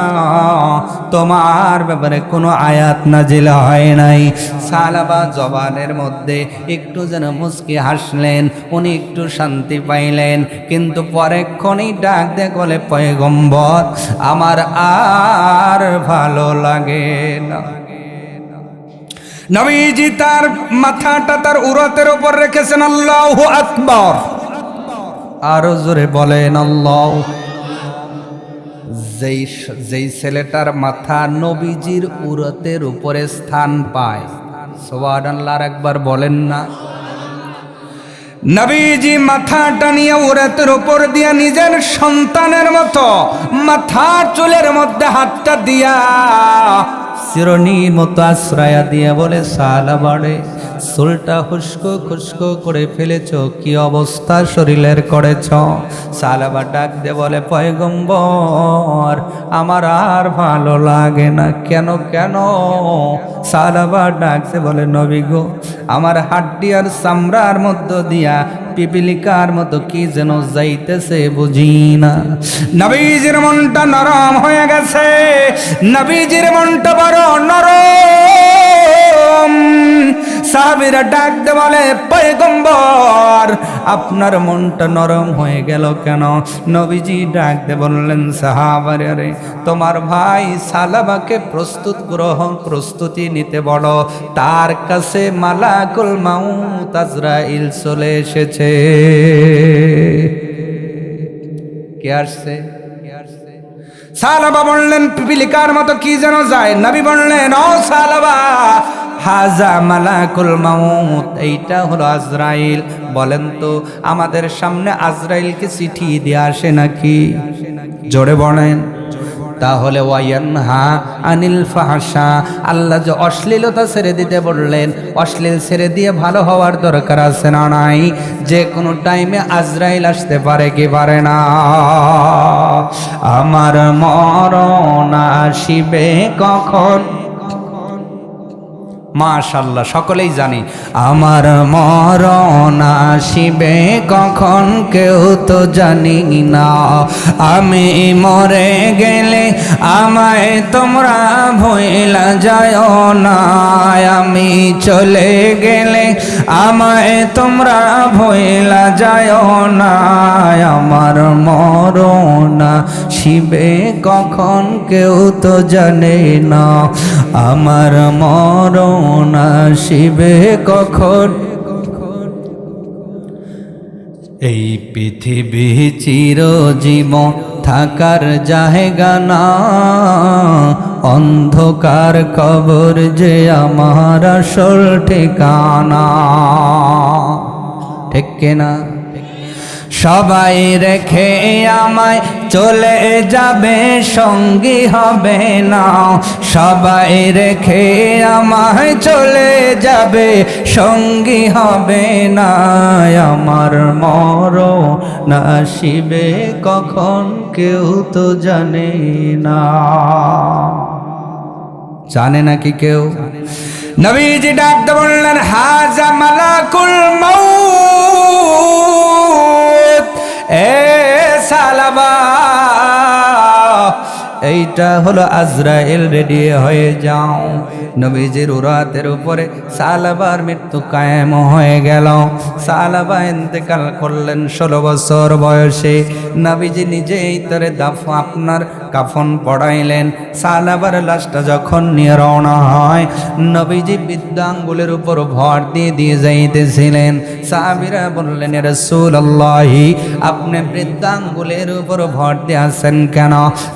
তোমার ব্যাপারে কোনো আয়াত নাজিল হয় নাই। সালাবা জবানের মধ্যে একটু যেন মুচকি হাসলেন, উনি একটু শান্তি পাইলেন। কিন্তু পরেক্ষণেই ডাক দিয়ে বলে, পয়গম্বর আমার আর ভালো লাগে না। নবীজি তার মাথাটা তার উরতের উপর রেখেছেন। আল্লাহু আকবার, আরো জোরে বলেন আল্লাহ। যেই ছেলেটার মাথা নবীজির উরতের উপরে স্থান পায়, সুবহানাল্লাহ, একবার বলেন না। নবীজি মাথাটা নিয়ে উরতের উপর দিয়া নিজের সন্তানের মতো মাথার চুলের মধ্যে হাতটা দিয়া চিরনির মতো আশ্রয়া দিয়ে বলে, সালাবারে চুলটা খুশকো খুশকো করে ফেলেছ, কি অবস্থা শরীরের করেছ? সালাবা ডাক দিয়ে বলে, পয়গম্বর আমার আর ভালো লাগে না। কেন কেন? সালাবা ডাক দিয়ে বলে, নবী গো, আমার হাড্ডি আর চামড়ার মধ্য দিয়া পিপিলিকার মতো কি যেন যাইতেছে, বুঝি না। নবীজির মনটা নরম হয়ে গেছে। নবীজির মনটা বড় নরম। সাহাবীরা ডাক দে বলে, পয়গম্বর আপনার মনটা নরম হয়ে গেল কেন? নবীজি ডাক দে বললেন, সাহাবারে রে, তোমার ভাই সালাবাকে প্রস্তুতি নিতে বলো, তার কাছে মালাকুল মাউত আজরাইল চলে এসেছে। কে আসছে? সালাবা বললেন, পিপিলিকার মতো কি যেন যায়। নবী বললেন, ও সালাবা, হাজা মালাকুল মাউত, এইটা হলো আজরাইল। বলেন তো আমাদের সামনে আজরাইলকে চিঠি দিয়ে আসে নাকি? জোরে বলেন। তাহলে ওয়ায়ানহা আনিল ফাহশা, আল্লাহ যে অশ্লীলতা ছেড়ে দিতে বললেন, অশ্লীল ছেড়ে দিয়ে ভালো হওয়ার দরকার আছে না নাই? যে কোনো টাইমে আজরাইল আসতে পারে কি পারে না? আমার মরণ আসিবে কখন? মাশাআল্লাহ, সকলেই জানি আমার মরণ আসিবে কখন, কেউ তো জানি না। আমি মরে গেলে আমায় তোমরা ভুইলা যায় না, আমি চলে গেলে আমায় তোমরা ভুইলা যায় না। আমার মরণ আসিবে কখন, কেউ তো জানে না। আমার মরণ আসিবে কখন? এই পৃথিবী চিরজীবন থাকার জায়গা না, অন্ধকার কবর যে আমার আসল ঠিকানা। ঠিক কিনা? সবাই রেখে আমায় চলে যাবে, সঙ্গী হবে না। সবাই রেখে আমায় চলে যাবে, সঙ্গী হবে না। আমার মরণ আসিবে কখন, কেউ তো জানে না। জানে নাকি কেউ? নবীজি ডাকতে বললেন হাজা মালাকুল মাউত, এ সালাবা এইটা হলো আজরাইল, রেডি হয়ে যাও। নবীজির উরাতের উপরে সালাবার মৃত্যু কায়েম হয়ে গেল। সালাবা ইন্তেকাল করলেন 16 বছর বয়সে। নবীজি নিজেই তারে আপনার কাফন পড়াইলেন। সালাবার লাশটা যখন নিয়ে রওনা হয়, নবীজি বৃদ্ধাঙ্গুলের উপর ভর দিয়ে যাইতেছিলেন। সাহাবীরা বললেন ইয়া রাসূলুল্লাহ, আপনি বৃদ্ধাঙ্গুলের উপর ভর দিয়ে আছেন কেন?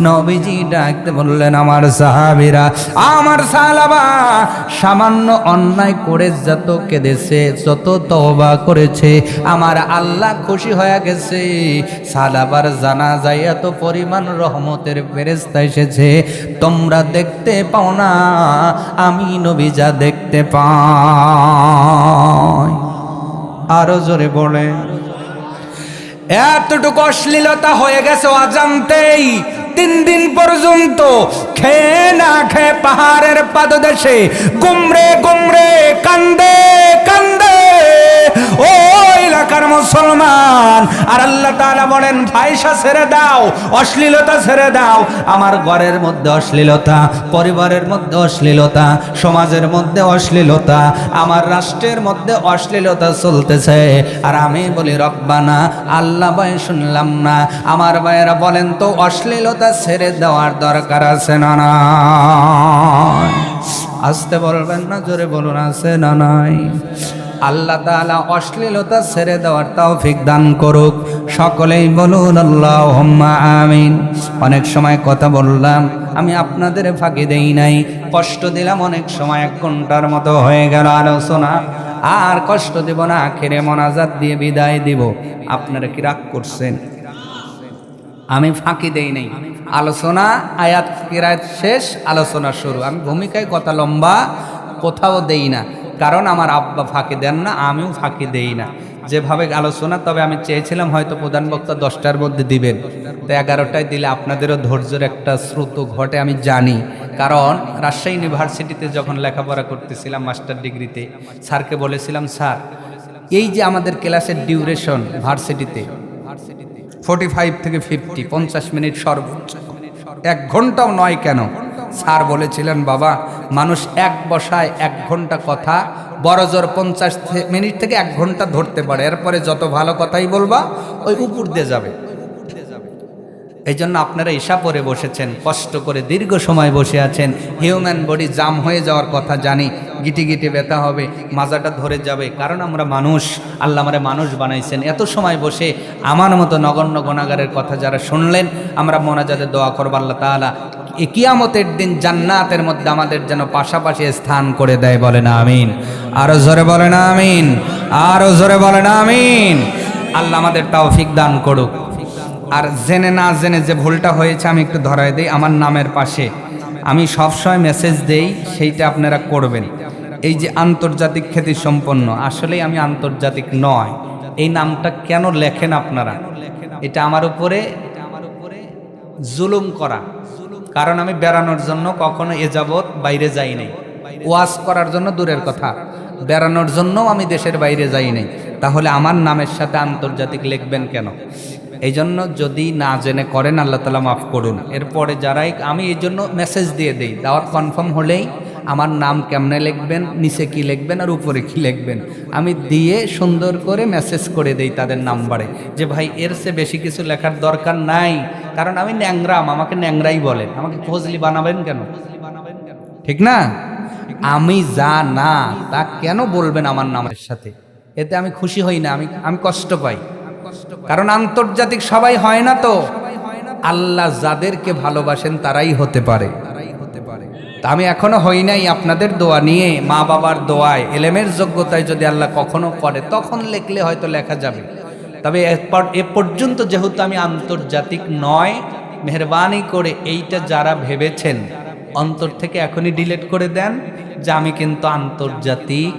নবীজি ডাকতে বললেন আমার সাহাবীরা, আমার সালাবা সামান্য অন্যায় করে যত কেঁদেছে, যত তওবা করেছে, আমার আল্লাহ খুশি হয়ে গেছে। সালাবার জানাজায় এত পরিমাণ রহমতের ফেরেশতা এসেছে, তোমরা দেখতে পাও না, আমি নবী যা দেখতে পাই। আরো জোরে বলে, এতটুকু অশ্লীলতা হয়ে গেছে অজান্তেই। 3 দিন পর্যন্ত খেয়ে না খেয়ে পাহাড়ের পাদদেশে গুমরে গুমরে কান্দে কান্দে ও এলাকার মুসলমান। আর আল্লাহ তাআলা বলেন ফাহিশা ছেড়ে দাও, অশ্লীলতা ছেড়ে দাও। আমার ঘরের মধ্যে অশ্লীলতা, পরিবারের মধ্যে অশ্লীলতা, সমাজের মধ্যে অশ্লীলতা, আমার রাষ্ট্রের মধ্যে অশ্লীলতা চলতেছে। আর আমি বলি রব্বানা, আল্লাহ ভাই শুনলাম না। আমার ভাইয়েরা বলেন তো অশ্লীলতা ছেড়ে দেওয়ার দরকার আছে না নাই? আসতে বলবেন না, জোরে বলুন আছে না নাই? আল্লাহ তাআলা অশ্লীলতা ছেড়ে দেওয়ার তৌফিক দান করুক। সকলেই বলুন আল্লাহুম্মা আমিন। অনেক সময় কথা বললাম, আমি আপনাদের ফাঁকি দেই নাই, কষ্ট দিলাম অনেক সময়। 1 ঘন্টার মতো হয়ে গেল আলোচনা, আর কষ্ট দেব না, আখিরে মোনাজাত দিয়ে বিদায় দিব। আপনারা কি রাগ করছেন? আমি ফাঁকি দেই নাই। আলোচনা আয়াত কিরাত শেষ, আলোচনা শুরু। আমি ভূমিকায় কথা লম্বা কোথাও দেই না, কারণ আমার আব্বা ফাঁকি দেন না, আমিও ফাঁকি দেই না। যেভাবে আলোচনা, তবে আমি চেয়েছিলাম হয়তো প্রধান বক্তা 10টার মধ্যে দিবেন, তো 11টায় দিলে আপনাদেরও ধৈর্যের একটা স্রোত ঘটে আমি জানি। কারণ রাজশাহী ইউনিভার্সিটিতে যখন লেখাপড়া করতেছিলাম মাস্টার ডিগ্রিতে, স্যারকে বলেছিলাম স্যার, এই যে আমাদের ক্লাসের ডিউরেশন ভার্সিটিতে 45 থেকে 50 মিনিট সর্বোচ্চ, 1 ঘন্টাও নয় কেন? স্যার বলেছিলেন বাবা, মানুষ এক বসায় 1 ঘন্টা কথা বড়জোর 50 মিনিট থেকে 1 ঘন্টা ধরতে পারে, এরপরে যত ভালো কথাই বলবা ওই উপর দিয়ে যাবে। এই জন্য আপনারা ঈশা পরে বসেছেন, কষ্ট করে দীর্ঘ সময় বসে আছেন। হিউম্যান বডি জাম হয়ে যাওয়ার কথা জানি, গিটি গিটি ব্যথা হবে, মাজাটা ধরে যাবে, কারণ আমরা মানুষ, আল্লাহ আমারে মানুষ বানাইছেন। এত সময় বসে আমার মতো নগণ্য গুনাহগারের কথা যারা শুনলেন, আমরা মোনাজাতে দোয়া করব আল্লাহ তাআলা কিয়ামতের দিন জান্নাতের মধ্যে আমাদের যেন পাশাপাশি স্থান করে দেয়। বলেন আমিন। আরো জোরে বলেন আমিন, আরো জোরে বলেন আমিন। আল্লাহ আমাদের তৌফিক দান করুক। আর জেনে না জেনে যে ভুলটা হয়েছে আমি একটু ধরায় দিই। আমার নামের পাশে আমি সবসময় মেসেজ দেই, সেইটা আপনারা করবেন। এই যে আন্তর্জাতিক খ্যাতি সম্পন্ন, আসলেই আমি আন্তর্জাতিক নয়। এই নামটা কেন লেখেন আপনারা? এটা আমার উপরে জুলুম করা। কারণ আমি বেড়ানোর জন্য কখনো এ যাবৎ বাইরে যাই নাই, ওয়াজ করার জন্য দূরের কথা, বেড়ানোর জন্যও আমি দেশের বাইরে যাই নাই। তাহলে আমার নামের সাথে আন্তর্জাতিক লিখবেন কেন? এই জন্য যদি না জেনে করেন আল্লাহ তাআলা মাফ করুন। এরপরে যারাই, আমি এই জন্য মেসেজ দিয়ে দেই, দাওয়াত কনফার্ম হলেই আমার নাম কেমনে লিখবেন, নিচে কি লিখবেন আর উপরে কি লিখবেন, আমি দিয়ে সুন্দর করে মেসেজ করে দেই তাদের নাম্বারে, যে ভাই এর চেয়ে বেশি কিছু লেখার দরকার নাই। কারণ আমি ন্যাংরাম, আমাকে ন্যাংরাই বলেন, আমাকে ফজলি বানাবেন কেন? ঠিক না? আমি যা না তা কেন বলবেন আমার নামের সাথে? এতে আমি খুশি হই না, আমি কষ্ট পাই। কারণ আন্তর্জাতিক সবাই হয় না তো, আল্লাহ যাদেরকে ভালোবাসেন তারাই হতে পারে। তা আমি এখনো হই নাই, আপনাদের দোয়া নিয়ে, মা বাবার দোয়ায়, এলেমের যোগ্যতায় যদি আল্লাহ কখনো করে তখন লিখলে হয়তো লেখা যাবে। তবে এ পর্যন্ত যেহেতু আমি আন্তর্জাতিক নয়, মেহরবানি করে এইটা যারা ভেবেছেন অন্তর থেকে এখনই ডিলিট করে দেন যে আমি কিন্তু আন্তর্জাতিক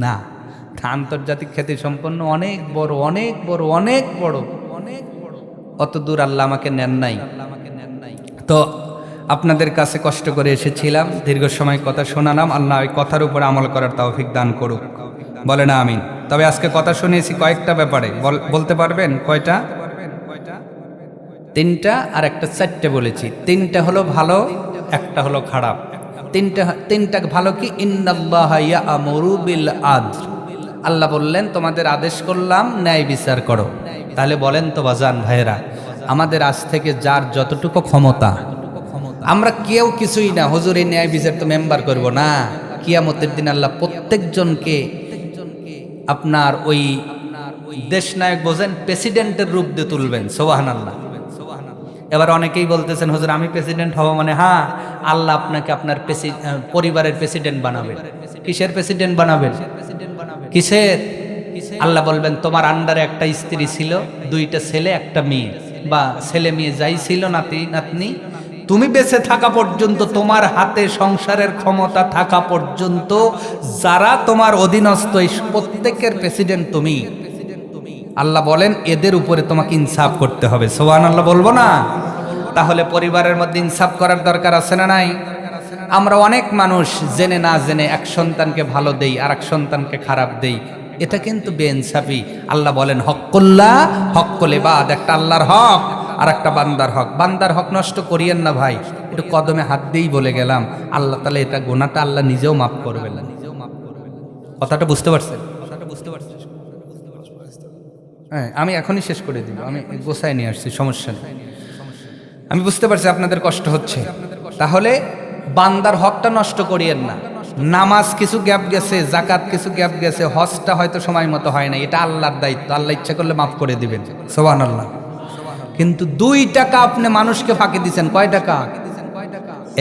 না। আন্তর্জাতিক খ্যাতি সম্পন্ন অনেক বড়, অনেক বড়, অনেক বড়, অনেক বড়, অত দূর আল্লাহ আমাকে নেন নাই। তো আপনাদের কাছে কষ্ট করে এসেছিলাম, দীর্ঘ সময় কথা শোনালাম। আল্লাহ ওই কথার উপর আমল করার তৌফিক দান করুক, বলে না আমিন। তবে আজকে কথা শুনিয়েছি কয়েকটা ব্যাপারে, বলতে পারবেন কয়টা? তিনটা, আর একটা চারটে বলেছি। তিনটা হলো ভালো, একটা হলো খারাপ। তিনটা ভালো কি? ইন্নাল্লাহা ইয়া'মুরু বিল আদল, আল্লাহ বললেন তোমাদের আদেশ করলাম ন্যায় বিচার করো। তাহলে বলেন তো বাজান ভাইরা, আমাদের আজ থেকে যার যতটুকু ক্ষমতা, আমরা কেউ কিছুই না, হুজুর এই ন্যায় বিচার তো মেম্বার করব না। কিয়ামতের দিন আল্লাহ প্রত্যেকজনকে আপনার ওই দেশ নায়ক বোঝেন, প্রেসিডেন্টের রূপ দিয়ে তুলবেন। সুবহানাল্লাহ। এবার অনেকেই বলতেছেন হুজুর আমি প্রেসিডেন্ট হব মানে? হ্যাঁ, আল্লাহ আপনাকে আপনার পরিবারের প্রেসিডেন্ট বানাবেন। কিসের প্রেসিডেন্ট বানাবেন? কিসের? আল্লাহ বলবেন তোমার আন্ডারে একটা স্ত্রী ছিল, দুইটা ছেলে একটা মেয়ে, বা ছেলে মেয়ে যাই ছিল, নাতি নাতনি, তুমি বেঁচে থাকা পর্যন্ত, তোমার হাতে সংসারের ক্ষমতা থাকা পর্যন্ত যারা তোমার অধীনস্থ, প্রত্যেকের প্রেসিডেন্ট তুমি। আল্লাহ বলেন এদের উপরে তোমাকে ইনসাফ করতে হবে। সুবহানাল্লাহ বলবো না? তাহলে পরিবারের মধ্যে ইনসাফ করার দরকার আছে না নাই? আমরা অনেক মানুষ জেনে না জেনে এক সন্তানকে ভালো দেই, আর এক সন্তানকে খারাপ দেই। এটা কিন্তু বেইনসাফি। আল্লাহ বলেন হক্কুল্লাহ হক্কুল ইবাদ, একটা আল্লাহর হক আর একটা বান্দার হক। বান্দার হক নষ্ট করিয়েন না ভাই। একটু কদমে হাত দিয়েই বলে গেলাম, আল্লাহ তাআলা এটা গুনাহটা আল্লাহ নিজেও মাফ করবেন। কথাটা বুঝতে পারছেন? হ্যাঁ, আমি এখনই শেষ করে দিব, আমি গোছায় নিয়ে আসছি, সমস্যা নেই। আমি বুঝতে পারছি আপনাদের কষ্ট হচ্ছে। তাহলে বান্দার হকটা নষ্ট করিয়েন না। নামাজ কিছু গ্যাপ গেছে, জাকাত কিছু গ্যাপ গেছে, হজটা হয়তো সময় মতো হয় না, এটা আল্লাহর দায়িত্ব। আল্লাহ ইচ্ছা করলে মাফ করে দিবেন। সুবহানাল্লাহ। কিন্তু 2 টাকা আপনি মানুষকে ফাঁকি দিচ্ছেন, কয় টাকা?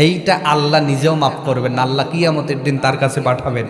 এইটা আল্লাহ নিজেও মাফ করবেন না। আল্লাহ কিয়ামতের দিন তার কাছে পাঠাবেন।